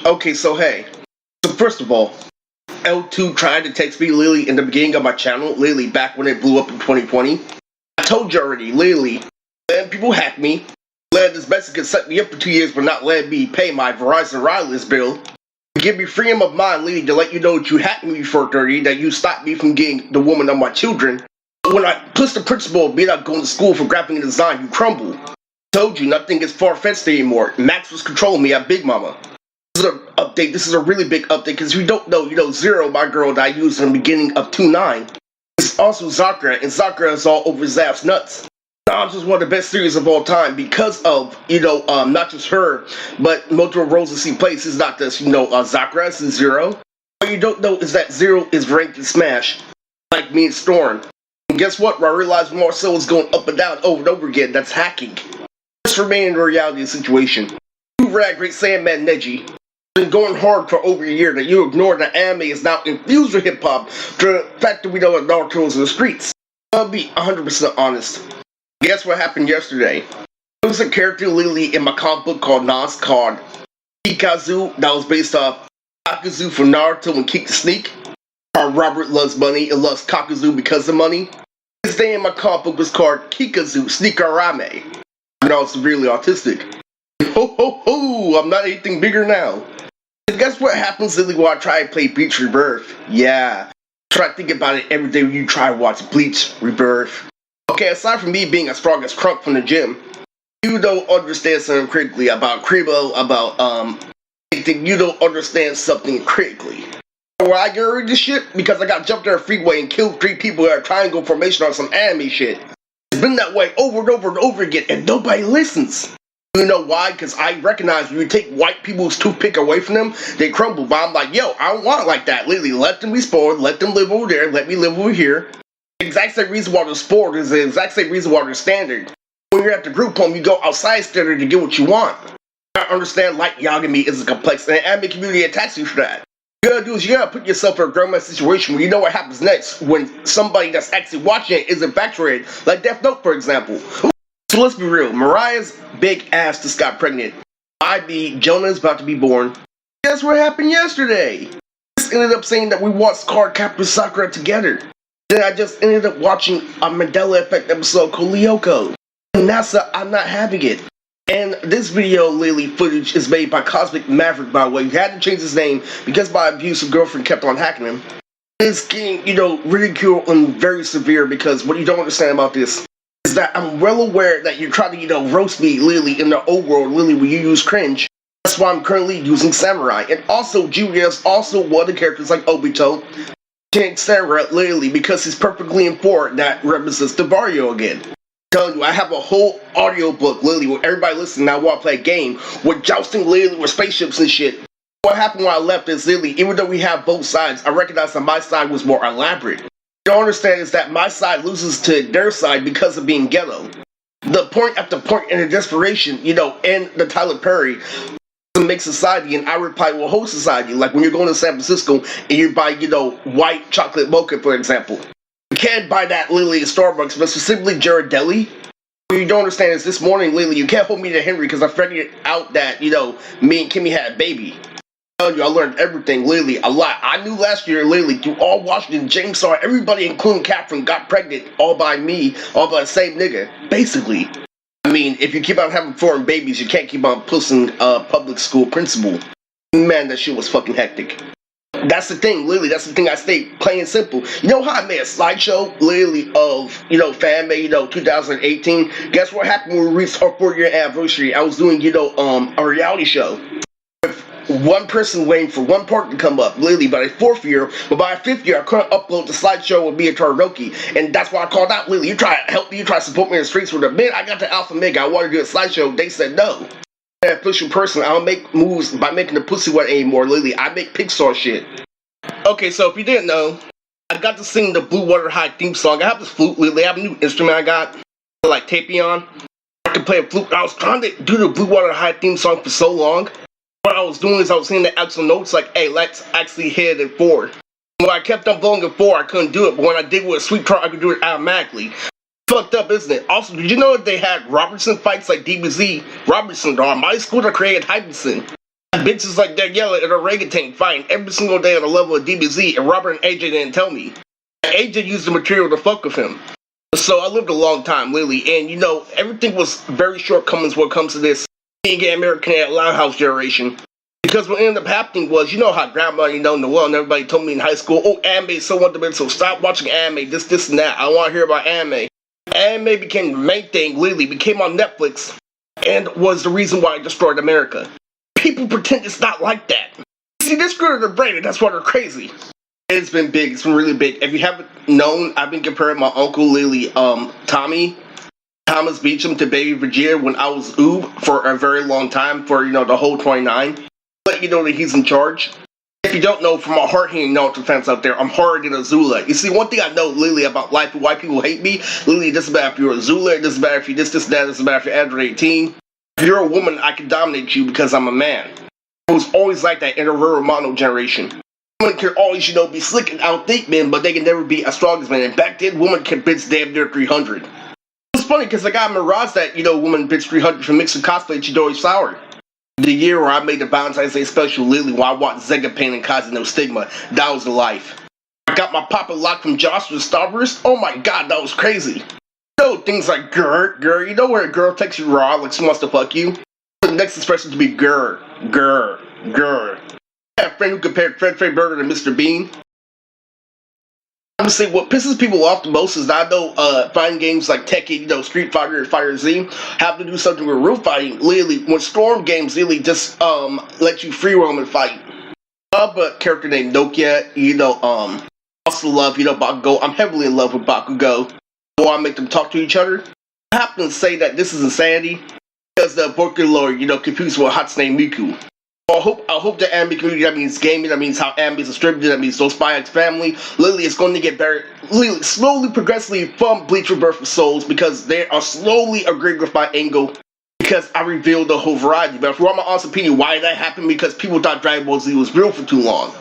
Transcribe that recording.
Okay, so hey. So first of all, L2 tried to text me literally in the beginning of my channel, literally back when it blew up in 2020. I told you already, literally, letting people hack me, letting this Mexican set me up for 2 years but not letting me pay my Verizon wireless bill. To give me freedom of mind, literally, to let you know that you hacked me before 30, that you stopped me from getting the woman of my children. But when I pushed the principle of me not going to school for graphic design, you crumble. Told you, nothing is far-fetched anymore. Max was controlling me at Big Mama. This is an update. This is a really big update because if you don't know, Zero, my girl that I used in the beginning of 2.9, is also Sakura, and Sakura is all over Zap's nuts. Dom's is one of the best series of all time because of, not just her, but multiple roles that she plays. It's not just, Sakura, it's Zero. What you don't know is that Zero is ranked in Smash, like me and Storm. And guess what? Where I realized Marcel is going up and down over and over again, that's hacking. Let's remain in the reality of the situation. You rag Great Sandman Neji. Been going hard for over a year that you ignore that anime is now infused with hip-hop to the fact that we know that Naruto is in the streets. I'll be 100% honest. Guess what happened yesterday? There was a character literally in my comic book called Nas called Kikazu that was based off Kakuzu from Naruto and Kick the Sneak. How Robert loves money and loves Kakuzu because of money. His name in my comic book was called Kikazu Sneakarame. And I was severely autistic. Ho ho ho! I'm not anything bigger now. And guess what happens when I try to play Bleach Rebirth? Yeah. Try to think about it every day when you try to watch Bleach Rebirth. Okay, aside from me being as strong as Crunk from the gym, you don't understand something critically about Krebo, about, you don't understand something critically. Where I get rid of this shit? Because I got jumped on a freeway and killed 3 people at a triangle formation on some anime shit. It's been that way over and over and over again, and nobody listens. You know why? Because I recognize when you take white people's toothpick away from them, they crumble. But I'm like, yo, I don't want it like that. Literally, let them be spoiled, let them live over there, let me live over here. The exact same reason why they're spoiled is the exact same reason why they're standard. When you're at the group home, you go outside standard to get what you want. I understand light Yagami isn't complex, and the anime community attacks you for that. You gotta do is you gotta put yourself in a grown-man situation where you know what happens next when somebody that's actually watching it is infatuated, like Death Note, for example. So let's be real, Mariah's big ass just got pregnant. Jonah's about to be born. Guess what happened yesterday? Just ended up saying that we watched Card Captor Sakura together. Then I just ended up watching a Mandela Effect episode called Lyoko. And NASA, I'm not having it. And this video, literally, footage is made by Cosmic Maverick, by the way. He had to change his name because my abusive girlfriend kept on hacking him. It's getting, ridiculed and very severe because what you don't understand about this is that I'm well aware that you're trying to, roast me, literally, in the old world, literally, where you use cringe. That's why I'm currently using Samurai. And also, Julia's also one of the characters like Obito, King Sarah, literally, because he's perfectly informed that represents the Barrio again. I'm telling you, I have a whole audiobook, literally, where everybody listening now want to play a game with jousting, literally, with spaceships and shit. What happened when I left is, literally, even though we have both sides, I recognize that my side was more elaborate. You don't understand is that my side loses to their side because of being ghetto. The point after point in the desperation, in the Tyler Perry, to make society, and I reply, well, whole society, like when you're going to San Francisco and you buy, white chocolate mocha, for example. You can't buy that literally at Starbucks, but specifically Ghirardelli. What you don't understand is this morning, literally, you can't hold me to Henry because I figured out that, me and Kimmy had a baby. I learned everything, literally, a lot. I knew last year, literally, through all Washington, James saw everybody, including Catherine, got pregnant, all by me, all by the same nigga, basically. I mean, if you keep on having foreign babies, you can't keep on pussing public school principal. Man, that shit was fucking hectic. That's the thing, literally, that's the thing I stay plain and simple. You know how I made a slideshow, literally, of, fan-made, 2018? Guess what happened when we reached our 4-year anniversary? I was doing, a reality show. One person waiting for one part to come up, literally by the 4th year, but by the 5th year, I couldn't upload the slideshow with Mia Taradoki, and that's why I called out, literally, you try to help me, you try to support me in the streets with a bit. I got the Alpha Mega, I wanted to do a slideshow, they said no. I'm an official person, I don't make moves by making the pussy wet anymore, literally, I make Pixar shit. Okay, so if you didn't know, I got to sing the Blue Water High theme song. I have this flute, literally, I have a new instrument I got, like Tapion. I can play a flute. I was trying to do the Blue Water High theme song for so long. What I was doing is I was hitting the actual notes like, hey, let's actually hit it forward. When I kept on blowing it forward, I couldn't do it, but when I did with a sweet chart, I could do it automatically. Fucked up, isn't it? Also, did you know that they had Robertson fights like DBZ? Robertson, dog. My school that created Hyperson. Bitches like Daniela and orangutan fighting every single day on the level of DBZ, and Robert and AJ didn't tell me. And AJ used the material to fuck with him. So I lived a long time, Lily, and everything was very shortcomings when it comes to this being an American at Loud House generation. Because what ended up happening was, how grandma, in the world, and everybody told me in high school, oh, anime is so wonderful, so stop watching anime, this, and that. I don't want to hear about anime. Anime became the main thing, Lily, became on Netflix, and was the reason why I destroyed America. People pretend it's not like that. See, they're screwed in their brain, and that's why they're crazy. It's been big, it's been really big. If you haven't known, I've been comparing my uncle, Lily, Thomas Beecham to Baby Virginia when I was Oob for a very long time, for, the whole 29. Let you know that he's in charge. If you don't know, from my hard-hitting Naruto fans out there, I'm harder than Azula. You see, one thing I know, Lily, about life and why people hate me, Lily, it doesn't matter if you're Azula, it doesn't matter if you're this, that, it doesn't matter if you're Android 18. If you're a woman, I can dominate you because I'm a man. It was always like that in the rural mono generation. Women can always, be slick and outthink men, but they can never be as strong as men. And back then, women can bitch damn near 300. It's funny because I got Mirage that, woman bitch 300 from mixing cosplay Chidori Sour. The year where I made the Valentine's Day special, Lily, while I watched Zega Pain and causing no stigma, that was the life. I got my Papa Lock from Josh with Starburst. Oh my god, that was crazy. Things like grr, where a girl takes you raw, like she wants to fuck you? The next expression to be grr. I have a friend who compared Fred Burger to Mr. Bean. I'm gonna say what pisses people off the most is that I know fighting games like Tekken, Street Fighter and Fighter Z have to do something with real fighting. Literally, when Storm games really just let you free roam and fight. But character named Nokia, also love, Bakugo. I'm heavily in love with Bakugo. Do I make them talk to each other? I happen to say that this is insanity because the Boku Lord, confused with Hatsune Miku. I hope the anime community, that means gaming, that means how anime is distributed, that means those Spy X family, Lily is going to get better, slowly, progressively from Bleach Rebirth of Souls, because they are slowly agreeing with my angle, because I revealed the whole variety. But if you want my honest opinion, why did that happen? Because people thought Dragon Ball Z was real for too long.